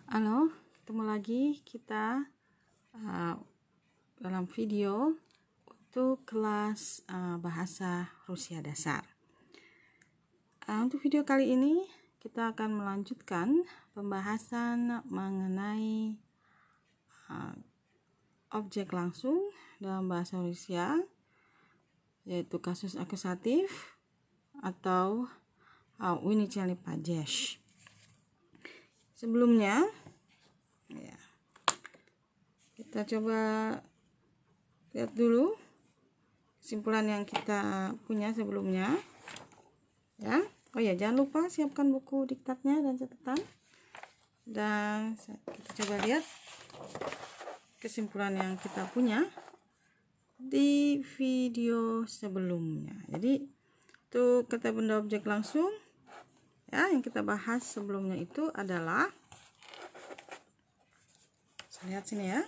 Halo, ketemu lagi kita dalam video untuk kelas bahasa Rusia dasar. Untuk video kali ini kita akan melanjutkan pembahasan mengenai objek langsung dalam bahasa Rusia, yaitu kasus akusatif atau Winicelny Pajesh. Sebelumnya ya, kita coba lihat dulu kesimpulan yang kita punya sebelumnya ya. Oh ya, jangan lupa siapkan buku diktatnya dan catatan, dan kita coba lihat kesimpulan yang kita punya di video sebelumnya. Jadi untuk kata benda objek langsung ya, yang kita bahas sebelumnya itu adalah, saya lihat sini ya,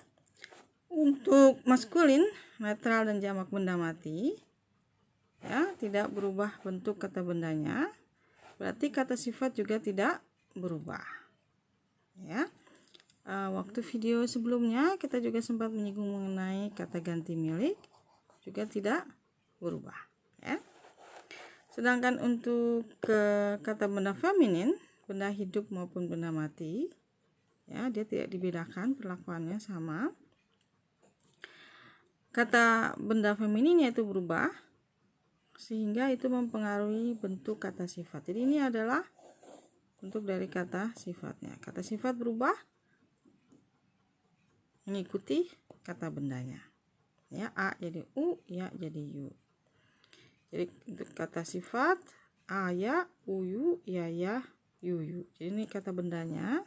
untuk maskulin, netral dan jamak benda mati ya, tidak berubah bentuk kata bendanya, berarti kata sifat juga tidak berubah ya. Waktu video sebelumnya kita juga sempat menyinggung mengenai kata ganti milik, juga tidak berubah ya. Sedangkan untuk kata benda feminin, benda hidup maupun benda mati ya, dia tidak dibedakan, perlakuannya sama. Kata benda femininnya itu berubah sehingga itu mempengaruhi bentuk kata sifat. Jadi ini adalah bentuk dari kata sifatnya. Kata sifat berubah mengikuti kata bendanya ya, a jadi u, ya jadi yu. Jadi untuk kata sifat a, ya, uyu, ya, yuyu. Jadi ini kata bendanya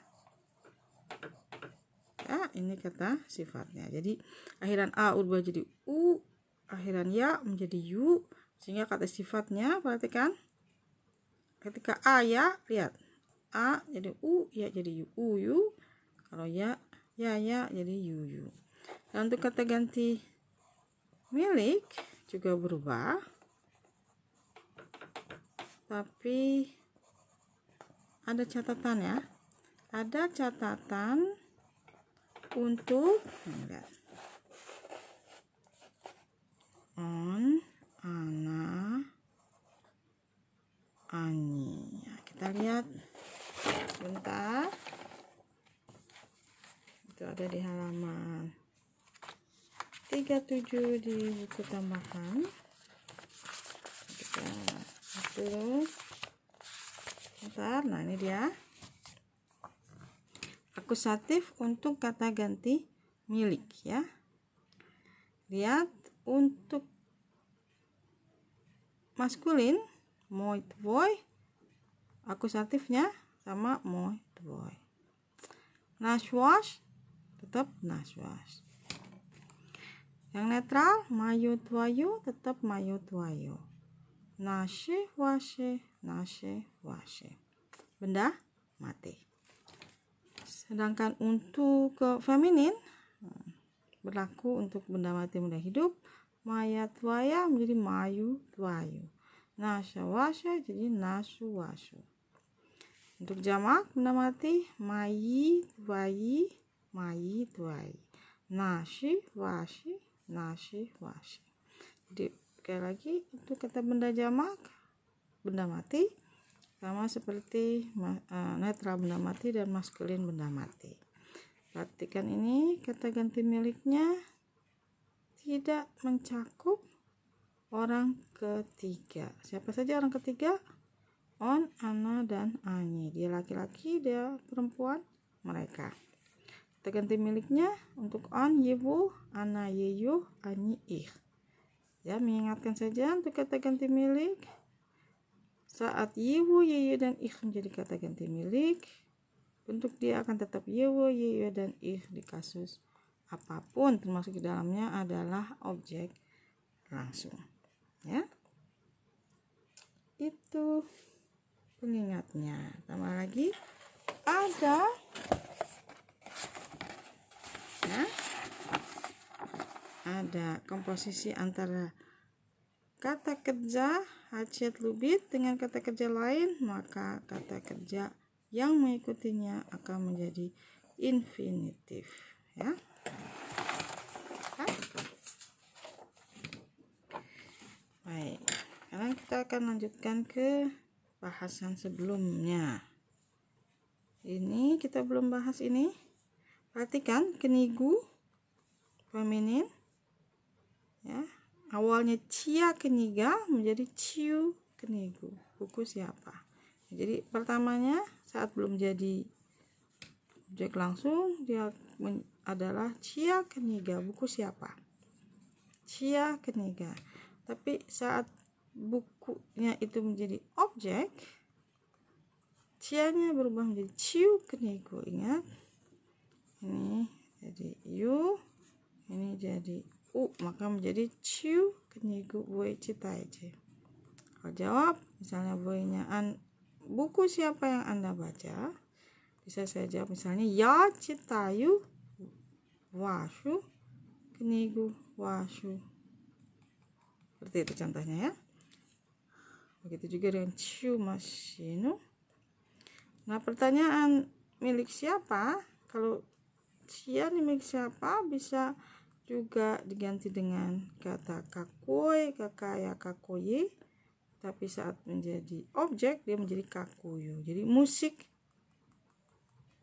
ya, ini kata sifatnya. Jadi akhiran a berubah jadi u, akhiran ya menjadi yu, sehingga kata sifatnya, perhatikan, ketika a, ya, lihat a jadi u, ya jadi yu, uyu. Kalau ya, ya jadi yuyu. Dan untuk kata ganti milik juga berubah, tapi ada catatan ya, ada catatan untuk on, ana, ani ya, kita lihat bentar, itu ada di halaman 37 di buku tambahan. Kita dulu bentar. Nah ini dia akusatif untuk kata ganti milik ya. Lihat untuk maskulin moi tvoi, akusatifnya sama moi tvoi. Naš vaš tetap naš vaš. Yang netral maju tvoju tetap maju tvoju. Naše vaše, naše vaše. Benda mati. Sedangkan untuk feminin berlaku untuk benda mati benda hidup, maya tvaya menjadi mayu tvayu, nasha washa jadi nasu wasu. Untuk jamak benda mati, mayi tvayi, mayi tvayi, nashi washi, nashi washi. Jadi sekali lagi, untuk kata benda jamak benda mati sama seperti netral benda mati dan maskulin benda mati. Perhatikan ini, kata ganti miliknya tidak mencakup orang ketiga. Siapa saja orang ketiga? On, ana, dan ani. Dia laki-laki, dia perempuan, mereka. Kata ganti miliknya untuk on, yevu, ana, yeyu, ani, ih. Ya, mengingatkan saja untuk kata ganti milik, saat yewu, yeyu, dan ih menjadi kata ganti milik, bentuk dia akan tetap yewu, yeyu, dan ih di kasus apapun, termasuk di dalamnya adalah objek langsung ya. Itu pengingatnya. Tambah lagi ada ya, ada komposisi antara kata kerja hacet lubit dengan kata kerja lain, maka kata kerja yang mengikutinya akan menjadi infinitif, ya. Baik, sekarang kita akan lanjutkan ke bahasan sebelumnya. Ini kita belum bahas ini. Perhatikan kenigu feminin, ya. Awalnya cia keniga menjadi ciu kenigu. Buku siapa? Jadi pertamanya saat belum jadi objek langsung dia adalah cia keniga. Buku siapa? Cia keniga. Tapi saat bukunya itu menjadi objek, cianya berubah menjadi ciu kenigu. Ingat, ini jadi yu, ini jadi u, maka menjadi ciu kenigu voi citaije. Kalau jawab misalnya voinya buku siapa yang Anda baca, bisa saya jawab misalnya ya citayu washu kenigu washu. Seperti itu contohnya, ya. Begitu juga dengan ciu mashinu. Nah, pertanyaan milik siapa? Kalau cia milik siapa bisa juga diganti dengan kata kakoi, kakaya, kakoye. Tapi saat menjadi objek dia menjadi kakuyu. Jadi musik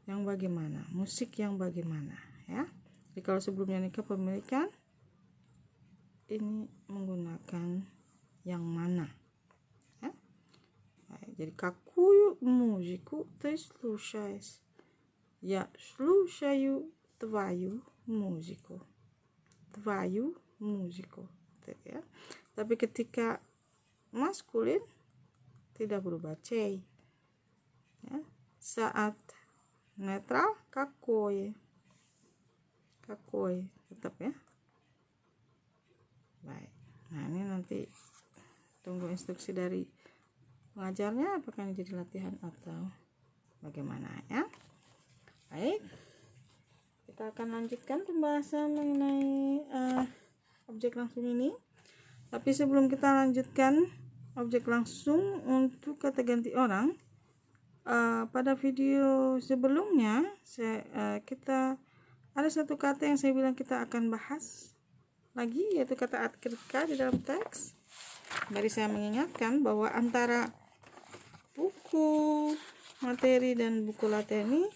yang bagaimana? Musik yang bagaimana, ya. Jadi kalau sebelumnya nikah pemilikan, ini menggunakan yang mana, ya. Baik, jadi kakuyu muziku te slušais. Ya slušaju tvoju muziku. Tvoju muziku, ya. Tapi ketika maskulin tidak berubah c, ya. Saat netral kakoye, kakoye tetap, ya. Baik, nah ini nanti tunggu instruksi dari pengajarnya apakah ini jadi latihan atau bagaimana, ya. Baik, kita akan lanjutkan pembahasan mengenai objek langsung ini. Tapi sebelum kita lanjutkan objek langsung untuk kata ganti orang, pada video sebelumnya kita ada satu kata yang saya bilang kita akan bahas lagi, yaitu kata atkritka di dalam teks. Mari saya mengingatkan bahwa antara buku materi dan buku latini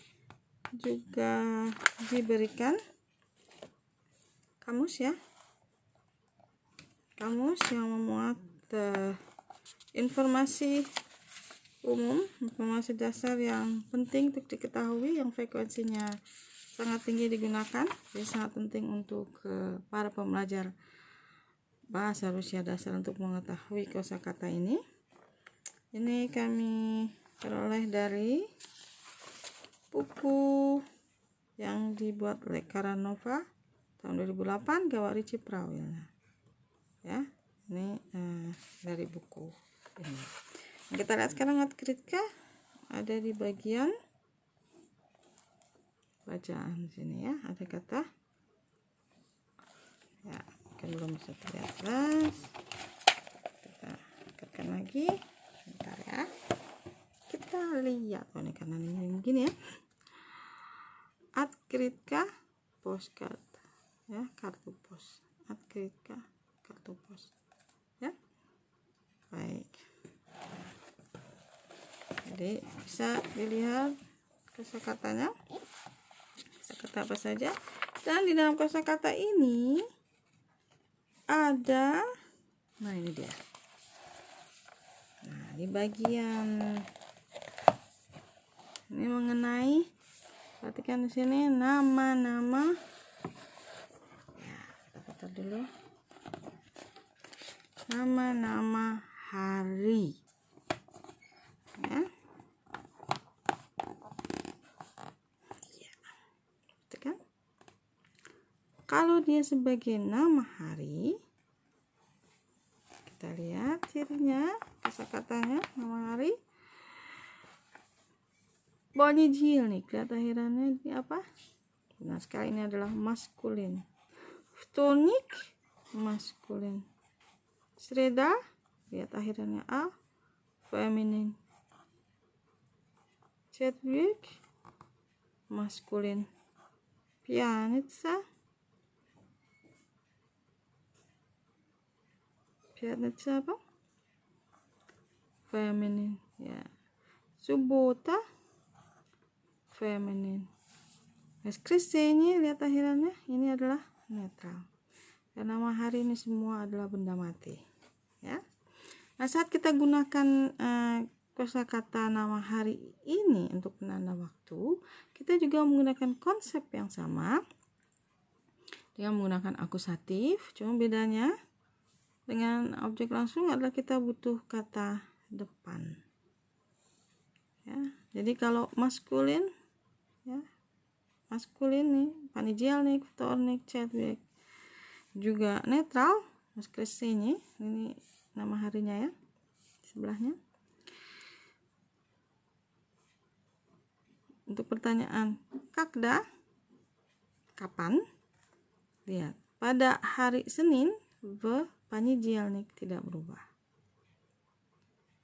juga diberikan kamus, ya. Kamus yang memuat informasi umum, informasi dasar yang penting untuk diketahui, yang frekuensinya sangat tinggi digunakan. Jadi sangat penting untuk para pembelajar bahasa Rusia dasar untuk mengetahui kosakata ini. Ini kami peroleh dari buku yang dibuat oleh Karanova tahun 2008, Gawarici Prawilna, ya. Ini dari buku ini. Kita lihat sekarang atkritka ada di bagian bacaan sini, ya. Ada kata, ya, kan belum bisa terlihat jelas. Kita tekan lagi, bentar, ya. Kita lihat, ini karena ini begini, ya. Atkritka postcard, ya, kartu pos. Atkritka kartu pos, ya. Baik, jadi bisa dilihat kosakatanya, kosakata apa saja. Dan di dalam kosakata ini ada, nah ini dia. Nah, di bagian ini mengenai, perhatikan di sini nama-nama. Ya, kita putar dulu. Nama-nama hari, ya. Kan? Kalau dia sebagai nama hari, kita lihat cirinya, kosakatanya nama hari. Bawahnya jilnik, lihat akhirannya ini apa? Nah, sekali ini adalah maskulin. Vtornik maskulin. Sreda, lihat akhirannya a, feminin. Четверг maskulin pianitsa, apa? Feminin, ya. Subota, feminin. Воскресенье, lihat akhirannya, ini adalah netral. Dan nama hari ini semua adalah benda mati, ya. Nah, saat kita gunakan kosakata nama hari ini untuk penanda waktu, kita juga menggunakan konsep yang sama dengan menggunakan akusatif. Cuma bedanya dengan objek langsung adalah kita butuh kata depan, ya. Jadi kalau maskulin, ya, maskulin nih, paneggialnik, vtornik, четверг, juga netral, воскресенье, ini nama harinya ya, sebelahnya. Untuk pertanyaan когда, kapan, lihat, pada hari Senin, v понедельник tidak berubah,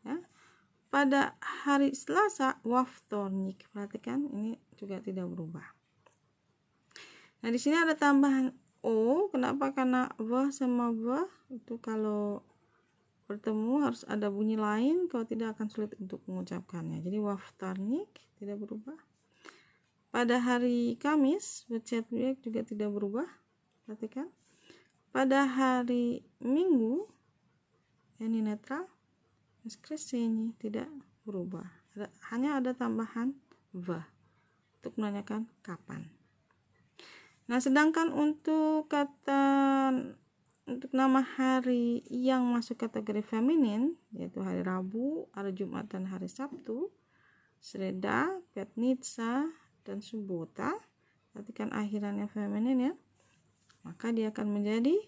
ya. Pada hari Selasa, во вторник, perhatikan ini juga tidak berubah. Nah, di sini ada tambahan o. Kenapa? Karena v sama v itu kalau bertemu harus ada bunyi lain, kalau tidak akan sulit untuk mengucapkannya. Jadi во вторник tidak berubah. Pada hari Kamis, v четверг juga tidak berubah. Perhatikan. Pada hari Minggu, ini netral, воскресенье tidak berubah. Hanya ada tambahan v untuk menanyakan kapan. Nah, sedangkan untuk nama hari yang masuk kategori feminin, yaitu hari Rabu, hari Jumat, dan hari Sabtu, sreda, pятница, dan subota, perhatikan akhirannya feminin ya, maka dia akan menjadi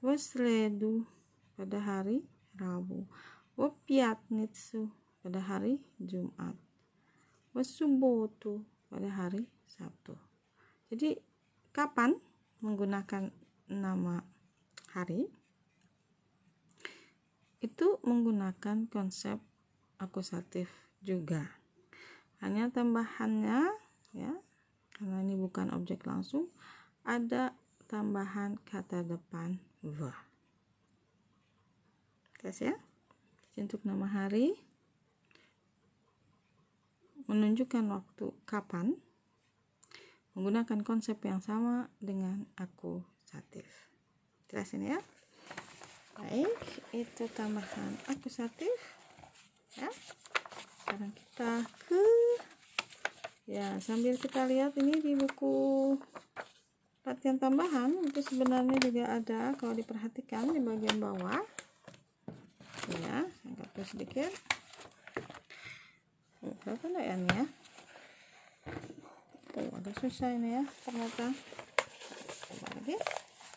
в среду pada hari Rabu, в пятницу pada hari Jumat, в субботу pada hari Sabtu. Jadi kapan menggunakan nama hari itu menggunakan konsep akusatif juga. Hanya tambahannya ya, karena ini bukan objek langsung, ada tambahan kata depan v. Tes ya. Untuk nama hari menunjukkan waktu kapan menggunakan konsep yang sama dengan akusatif. Jelas ini ya. Baik, itu tambahan akusatif ya. Sekarang kita ke ya, sambil kita lihat ini di buku latihan tambahan itu sebenarnya juga ada, kalau diperhatikan di bagian bawah ya, angkat dulu sedikit. Berapa enggak ya nih ya? Oh, agak susah ini ya ternyata. Coba lagi.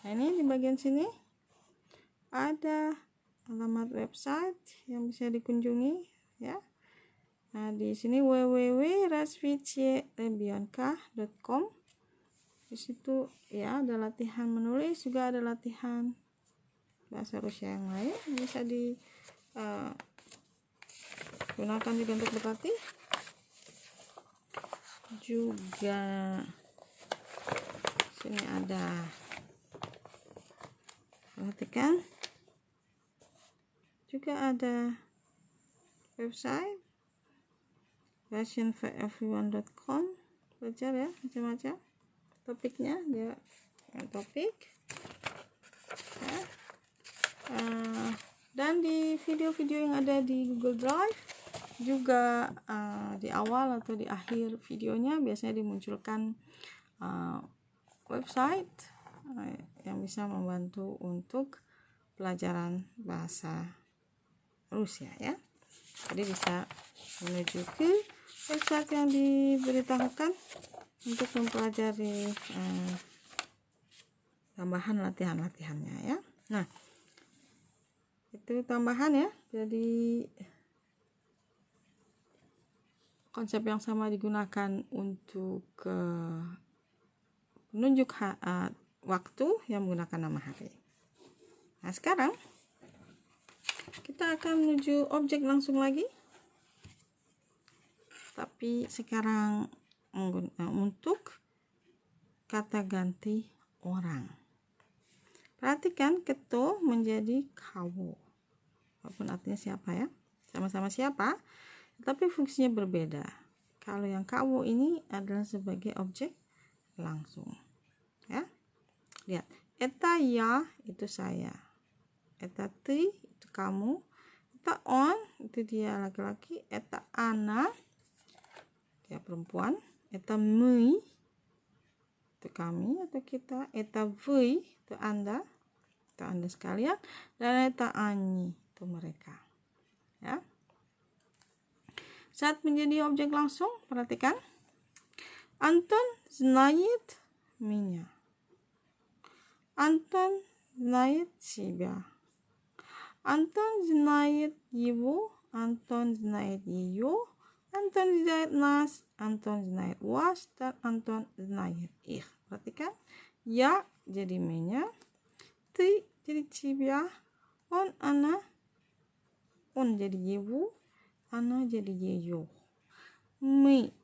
Nah, ini di bagian sini ada alamat website yang bisa dikunjungi ya. Nah, di sini www.razvicierебенка.com. Di situ ya ada latihan menulis, juga ada latihan bahasa Rusia yang lain bisa digunakan juga untuk berlatih. Juga sini ada, perhatikan, juga ada website versionforeveryone.com, belajar ya macam-macam topiknya, dia topik ya. Dan di video-video yang ada di Google Drive juga di awal atau di akhir videonya biasanya dimunculkan website yang bisa membantu untuk pelajaran bahasa Rusia ya. Jadi bisa menuju ke website yang diberitahukan untuk mempelajari tambahan latihan-latihannya ya. Nah, itu tambahan ya. Jadi konsep yang sama digunakan untuk menunjuk waktu yang menggunakan nama hari. Nah, sekarang kita akan menuju objek langsung lagi. Tapi sekarang untuk kata ganti orang. Perhatikan keto menjadi kawo. Walaupun artinya siapa ya, sama-sama siapa, tapi fungsinya berbeda. Kalau yang kawo ini adalah sebagai objek langsung. Ya, lihat. Eta ya itu saya. Eta ti itu kamu. Eta on itu dia laki-laki. Eta ana dia perempuan. Eta mui itu kami atau kita. Eta vui itu anda sekalian. Dan eta ani itu mereka. Ya. Saat menjadi objek langsung, perhatikan. Anton знает меня. Антон знает себя. Антон знает его. Антон знает ее. Антон знает нас. Антон знает вас. Dan Anton знает их. Perhatikan. Ya jadi меня. Ты jadi тебя. Он, она. Он jadi его. Она jadi ее. Мы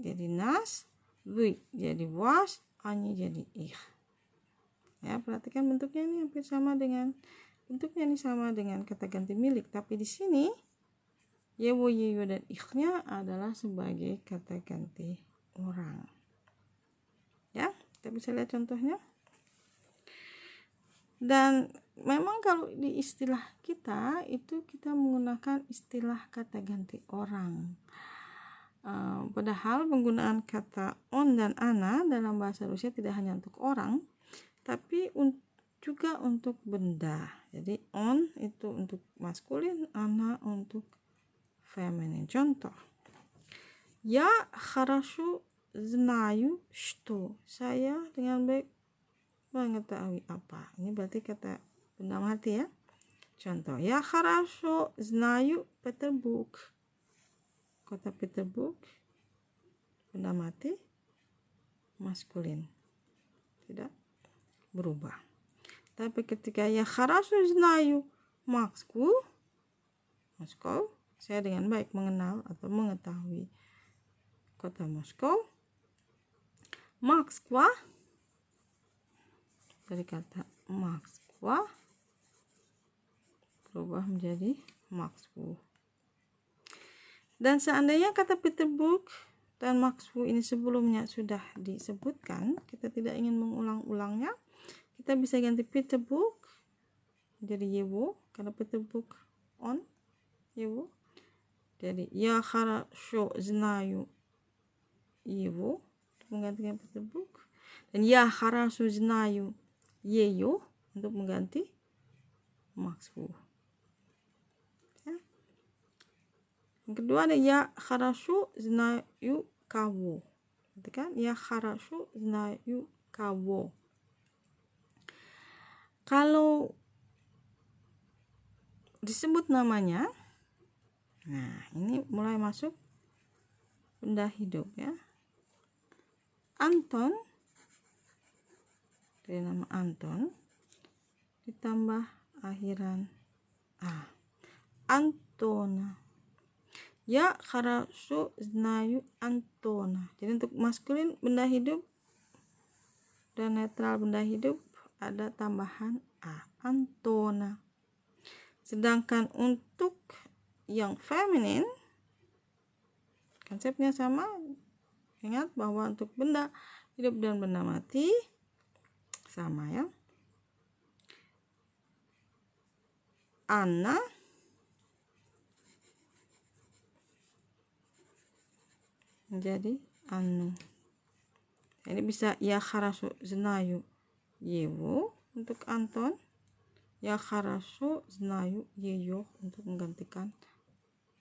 jadi nas. Вы jadi was. Они jadi их. Ya, perhatikan bentuknya ini hampir sama dengan kata ganti milik, tapi di sini yewo, yeyo dan ikhnya adalah sebagai kata ganti orang. Ya, kita bisa lihat contohnya. Dan memang kalau di istilah kita itu kita menggunakan istilah kata ganti orang. Padahal penggunaan kata on dan ana dalam bahasa Rusia tidak hanya untuk orang, tapi juga untuk benda. Jadi on itu untuk maskulin, ana untuk feminin. Contoh. Я хорошо знаю, что. Saya dengan baik mengetahui apa. Ini berarti kata benda mati ya. Contoh. Я хорошо знаю Петербург. Kota Peterburg benda mati maskulin. Tidak berubah. Tapi ketika ya хорошо знаю Moskow, saya dengan baik mengenal atau mengetahui kota Moskow. Moskwa dari kata Moskwa berubah menjadi Moskow. Dan seandainya kata Peterburg dan Moskow ini sebelumnya sudah disebutkan, kita tidak ingin mengulang-ulangnya, kita bisa ganti Peterburg jadi yewo, karena Peterburg on yewo. Jadi я хорошо знаю его untuk menggantikan Peterburg, dan я хорошо знаю ее untuk mengganti Moskow. Ya. Yang kedua ada я хорошо знаю кого. Kan? Я хорошо знаю кого. Kalau disebut namanya, nah ini mulai masuk benda hidup ya. Anton, dari nama Anton ditambah akhiran a. Антона. Я хорошо знаю Антона. Jadi untuk maskulin benda hidup dan netral benda hidup ada tambahan a. Antona. Sedangkan untuk yang feminin konsepnya sama. Ingat bahwa untuk benda hidup dan benda mati sama ya. Anna menjadi anu. Jadi bisa ya хорошо знаю его untuk Anton, ya хорошо знаю ее untuk menggantikan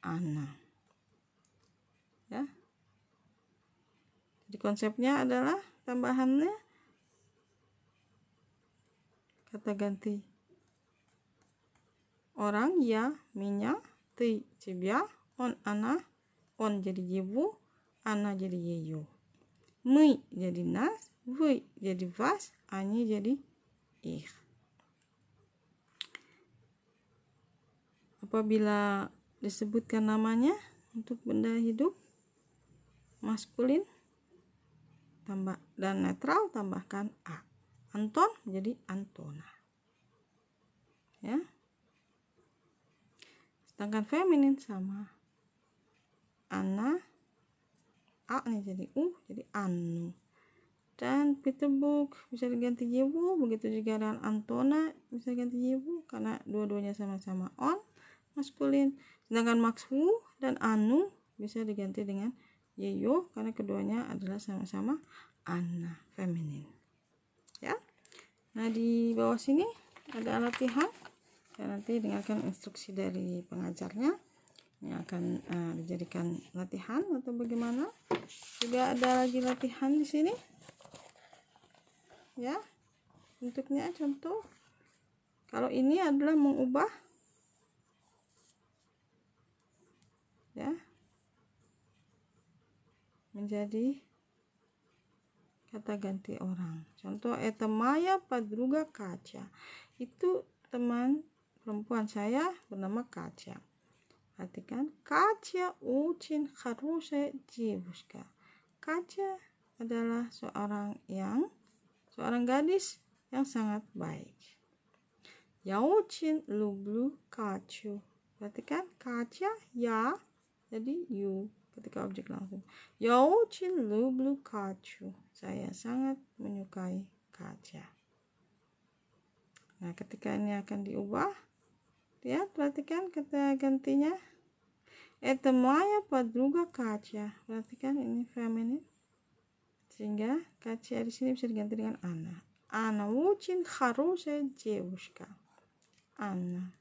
Anna. Ya. Jadi konsepnya adalah tambahannya kata ganti orang ya, меня, ты, тебя, он, она, он jadi его, она jadi ее. Мы jadi нас, вы jadi вас, они jadi их. Apabila disebutkan namanya untuk benda hidup maskulin dan netral tambahkan a. Anton menjadi Antona. Ya. Sedangkan feminin sama. Anna, a nih jadi u, jadi Anu. Dan Peterburg bisa diganti yewu, begitu juga dengan Antona bisa diganti yewu karena dua-duanya sama-sama on maskulin. Sedangkan Maxwu dan Anu bisa diganti dengan yeyo karena keduanya adalah sama-sama Anna feminin. Ya. Nah, di bawah sini ada latihan. Dan nanti dengarkan instruksi dari pengajarnya yang akan dijadikan latihan atau bagaimana. Juga ada lagi latihan di sini. Ya, bentuknya contoh. Kalau ini adalah mengubah, ya, menjadi kata ganti orang. Contoh, eta Maya Padruga Kaca. Itu teman perempuan saya bernama Kaca. Perhatikan, Kaca Uchin Harusha Jivuska. Kaca adalah seorang gadis yang sangat baik. Yauchin Lublu Kacu. Perhatikan, Kaca ya jadi you ketika objek langsung. Yauchin Lublu Kacu. Saya sangat menyukai kaca. Nah, ketika ini akan diubah, lihat, perhatikan kata gantinya. Это моя подруга Kaca. Perhatikan ini feminin. Sehingga Kaca di sini bisa diganti dengan Anna. Anna очень хорошая девушка. Anna.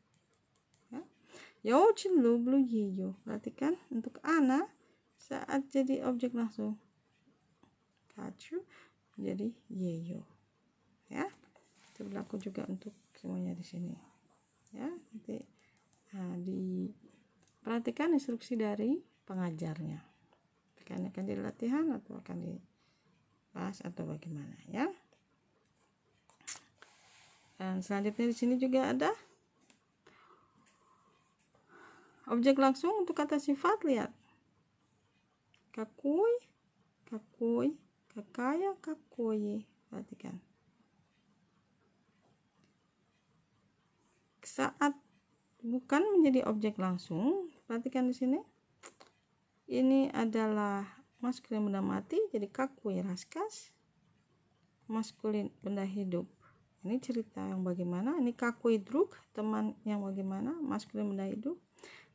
Ya. Я очень люблю ее. Perhatikan untuk Anna saat jadi objek langsung Kacu menjadi yeyo. Ya. Itu berlaku juga untuk semuanya di sini. Ya, nanti perhatikan instruksi dari pengajarnya. Akan jadi latihan atau akan dibahas atau bagaimana, ya. Dan selanjutnya di sini juga ada objek langsung untuk kata sifat. Lihat, kakui, kakaya, kakoi. Perhatikan. Saat bukan menjadi objek langsung, perhatikan di sini. Ini adalah maskulin benda mati, jadi kakui raskas. Maskulin benda hidup. Ini cerita yang bagaimana? Ini kakui druk, teman yang bagaimana? Maskulin benda hidup.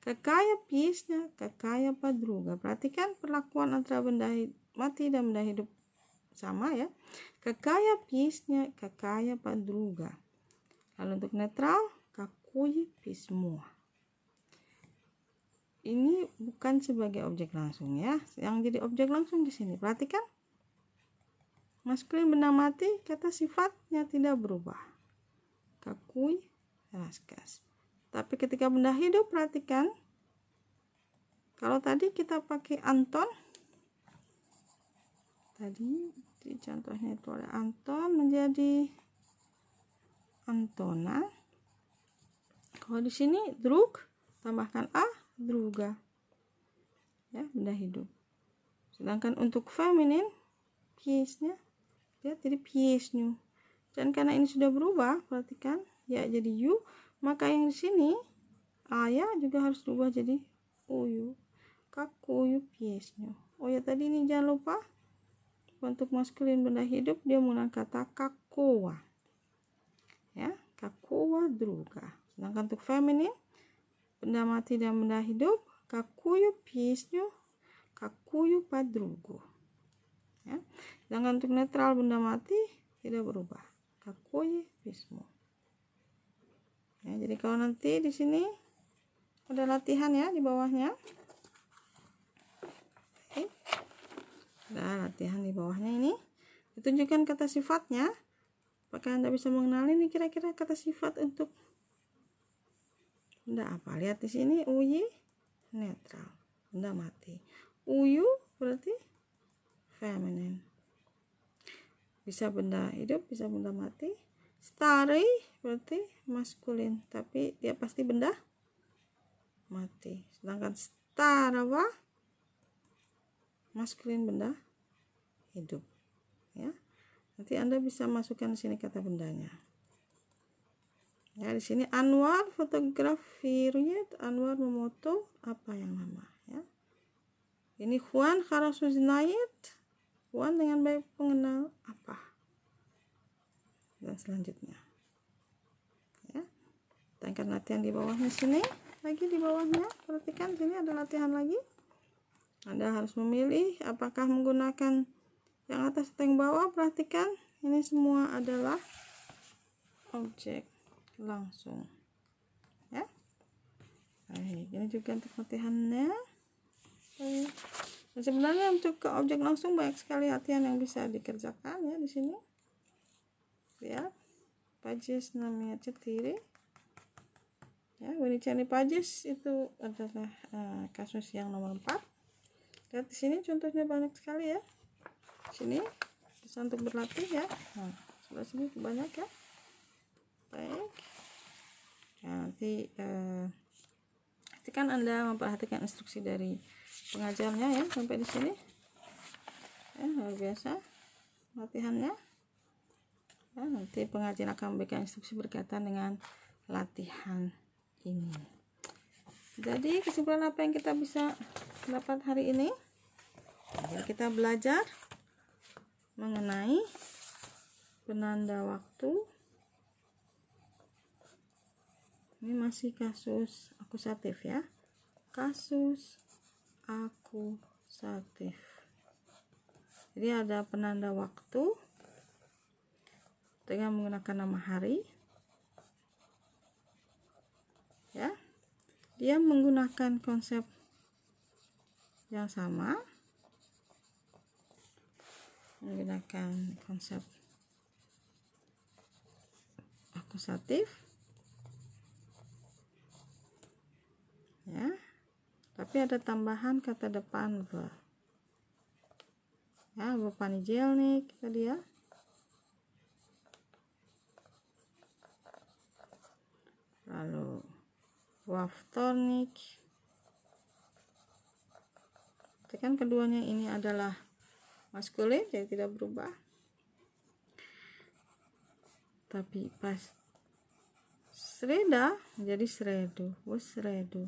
Kakaya piesnya, kakaya padruga. Perhatikan perlakuan antara benda mati dan benda hidup sama, ya. Kakaya piesnya, kakaya padruga. Lalu untuk netral, kakui pismo. Ini bukan sebagai objek langsung, ya. Yang jadi objek langsung di sini. Perhatikan. Maskulin benda mati, kata sifatnya tidak berubah. Kakui raskas. Tapi ketika benda hidup, perhatikan. Kalau tadi kita pakai Anton. Tadi di contohnya itu ada Anton menjadi Antona. Kalau di sini druk, tambahkan a, druga. Ya, benda hidup. Sedangkan untuk feminin, piesnya, ya, jadi piesnya. Dan karena ini sudah berubah, perhatikan, ya jadi you, maka yang di sini aya juga harus berubah jadi uyu. Kakuyu piesnya. Oh ya, tadi ini jangan lupa untuk maskulin benda hidup dia menggunakan kata kakowa. Ya, kakowa druga. Sedangkan untuk feminin benda mati dan benda hidup, kakuyu piesnya, kakuyu padrugu. Ya. Sedangkan untuk netral benda mati tidak berubah, kakuyu pismo. Ya, jadi kalau nanti di sini ada latihan, ya, di bawahnya. Oke. Ada latihan di bawahnya ini. Ditunjukkan kata sifatnya. Apakah Anda bisa mengenali nih kira-kira kata sifat untuk benda apa? Lihat di sini, uyi netral, benda mati. Uyu berarti feminin. Bisa benda hidup, bisa benda mati. Starry berarti maskulin, tapi dia pasti benda mati. Sedangkan starava maskulin benda hidup. ya. Nanti Anda bisa masukkan di sini kata bendanya. Ya, di sini Anwar fotografi Ruyet, Anwar memoto apa yang lama, ya. Ini Juan Kharasuznayet, Juan dengan baik mengenal apa. Dan selanjutnya. Ya. Tanyakan latihan di bawahnya sini, lagi di bawahnya. Perhatikan sini ada latihan lagi. Anda harus memilih apakah menggunakan yang atas atau yang bawah. Perhatikan, ini semua adalah objek langsung, ya. Baik, ini juga untuk latihannya. Baik. Dan sebenarnya untuk ke objek langsung banyak sekali latihan yang bisa dikerjakan, ya, di sini. Ya, pages namanya cetiri. Ya, Winnicott pages itu adalah kasus yang nomor 4. Lihat di sini contohnya banyak sekali, ya. Sini bisa untuk berlatih, ya. Nah, sebelah sini banyak, ya. Baik. Nah, nanti pastikan Anda memperhatikan instruksi dari pengajarnya, ya, sampai di sini. Ya, luar biasa latihannya. Ya, nanti pengajar akan memberikan instruksi berkaitan dengan latihan ini. Jadi kesimpulan apa yang kita bisa dapat hari ini? Jadi kita belajar mengenai penanda waktu. Ini masih kasus akusatif, ya. Kasus akusatif. Jadi ada penanda waktu dengan menggunakan nama hari. Ya. Dia menggunakan konsep yang sama. Menggunakan konsep akusatif. Ya, tapi ada tambahan kata depan ver. Ya, Bopanijelnik tadi, ya. Lalu Waftornik. Kan keduanya ini adalah maskulin, jadi tidak berubah. Tapi pas Sreda menjadi Sredu, Sredu.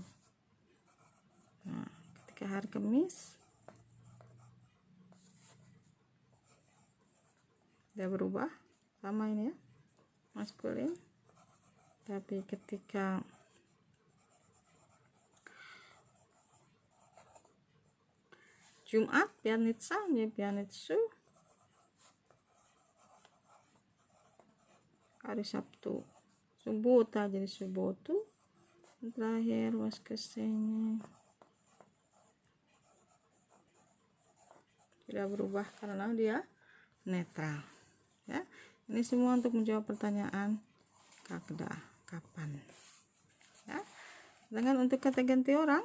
Nah, ketika hari Kamis tidak berubah, sama ini, ya, maskulin. Tapi ketika Jumat, Pianitsa menjadi Pianitsu. Hari Sabtu, Subota jadi Subotu. Terakhir Waskesenya tidak berubah karena dia netral, ya. Ini semua untuk menjawab pertanyaan kakda, kapan, ya. Dengan untuk kata ganti orang,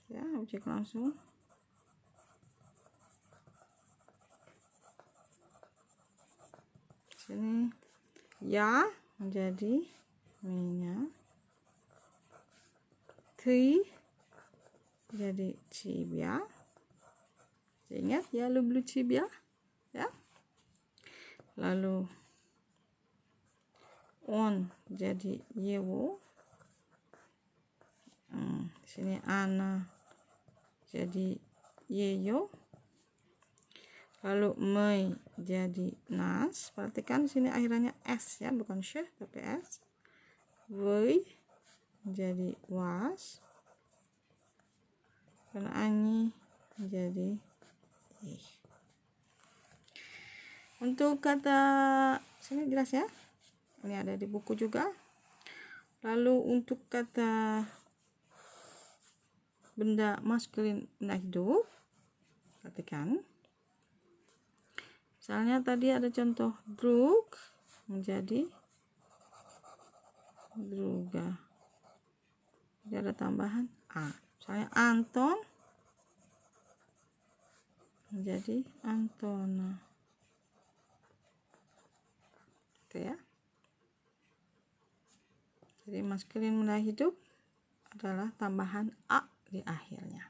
ya, objek langsung. Sini ya menjadi minyak. Tri jadi cibia. Ingat ya, lublu cibia, ya. Lalu on jadi yewo. Sini ana jadi yeyo. Lalu mei jadi nas. Perhatikan sini akhirnya s, ya, bukan syeh tapi s. Wei jadi was. Dan anyi jadi ih. Untuk kata sini jelas, ya. Ini ada di buku juga. Lalu untuk kata benda maskulin benda hidup, perhatikan. Misalnya tadi ada contoh drug menjadi druga. Jadi ada tambahan a. Misalnya Anton menjadi Antona. Oke, ya. Jadi maskulin benda hidup adalah tambahan a di akhirnya.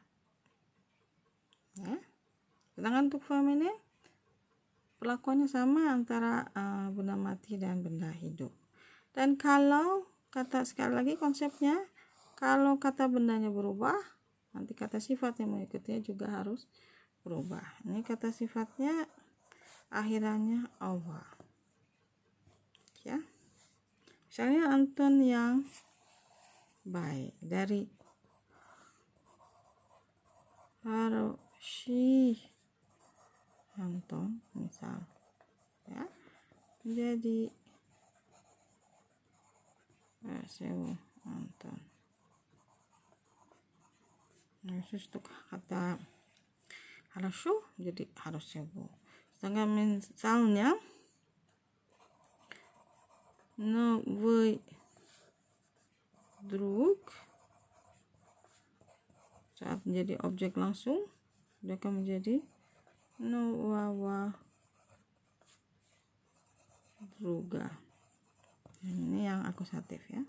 Ya. Sedangkan untuk feminin perlakuannya sama antara benda mati dan benda hidup. Dan kalau kata, sekali lagi konsepnya, kalau kata bendanya berubah, nanti kata sifat yang mengikutinya juga harus berubah. Ini kata sifatnya akhirannya over. Ya. Misalnya Anton yang baik, dari Haroshi Anton misal, ya, menjadi Sewu Anton. Nah, khusus untuk kata Haroshu jadi Harosewu. Sedangkan misalnya Novy drug saat menjadi objek langsung, dia akan menjadi Nowawa druga. Ini yang akusatif ya,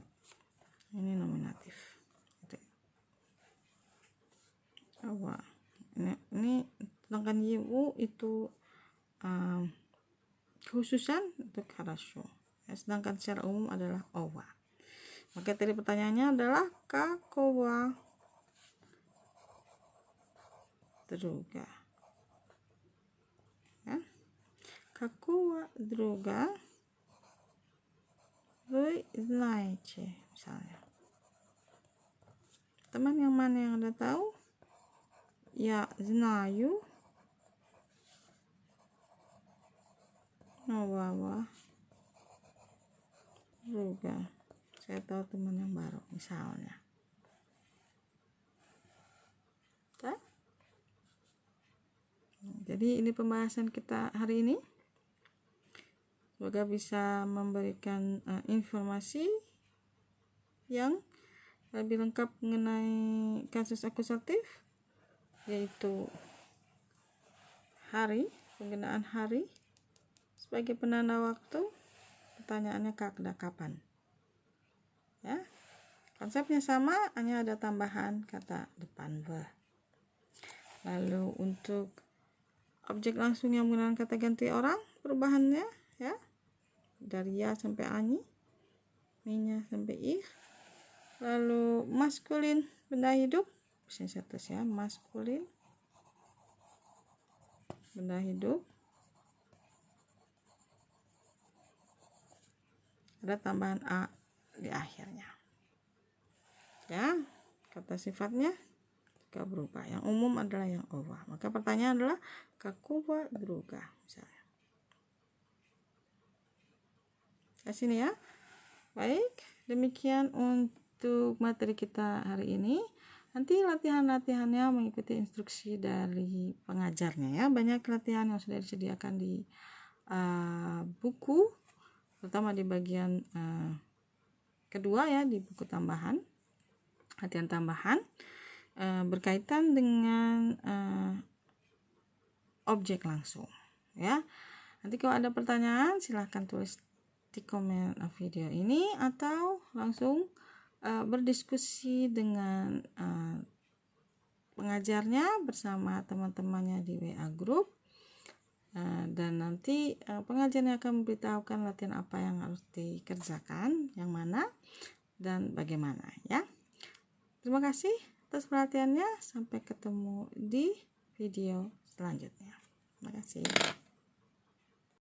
ini nominatif. Coba ini sedangkan yiwu itu khususan untuk Harashu, ya, sedangkan secara umum adalah owa. Maka tadi pertanyaannya adalah kakowa druga, ya, kakowa druga Rui Znaiche misalnya. Teman yang mana yang Anda tahu? Ya, Znаю Nowawa druga. Saya tahu teman yang baru misalnya. Oke? Jadi ini pembahasan kita hari ini. Semoga bisa memberikan informasi yang lebih lengkap mengenai kasus akusatif, yaitu hari, penggunaan hari sebagai penanda waktu. Pertanyaannya kapan. Ya, konsepnya sama, hanya ada tambahan kata depan ver. Lalu untuk objek langsung yang menggunakan kata ganti orang, perubahannya ya dari ya sampai ani, minya sampai ih. Lalu maskulin benda hidup, bisa satu ya, maskulin benda hidup, ada tambahan a di akhirnya. Ya, kata sifatnya juga berubah. Yang umum adalah yang owa. Maka pertanyaan adalah kakuwa druga misalnya. Di sini ya. Baik, demikian untuk materi kita hari ini. Nanti latihan-latihannya mengikuti instruksi dari pengajarnya ya. Banyak latihan yang sudah disediakan di buku, terutama di bagian kedua ya, di buku tambahan, latihan tambahan berkaitan dengan objek langsung ya. Nanti kalau ada pertanyaan silahkan tulis di komen video ini atau langsung berdiskusi dengan pengajarnya bersama teman-temannya di WA group, dan nanti pengajarnya akan memberitahukan latihan apa yang harus dikerjakan, yang mana dan bagaimana ya. Terima kasih atas perhatiannya, sampai ketemu di video selanjutnya. Terima kasih.